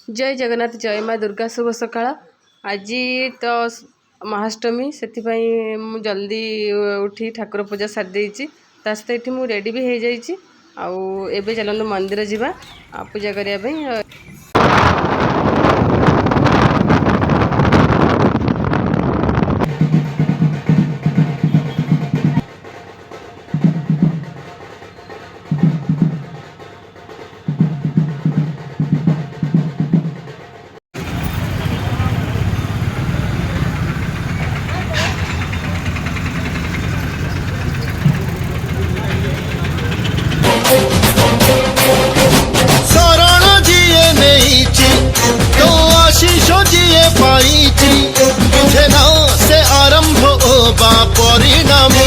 जय जगन्नाथ जय माँ दुर्गा शुभ सकाळ। आज तो महाअष्टमी से जल्दी उठी ठाकुर पूजा सारी देती सहित ये मुझे रेडी भी हो जाइए। आउ चलते मंदिर जावा पूजा करने। शरण जिए नहीं तो आशीष जिए पाई बुझे ना से आरंभ होबा परिणाम।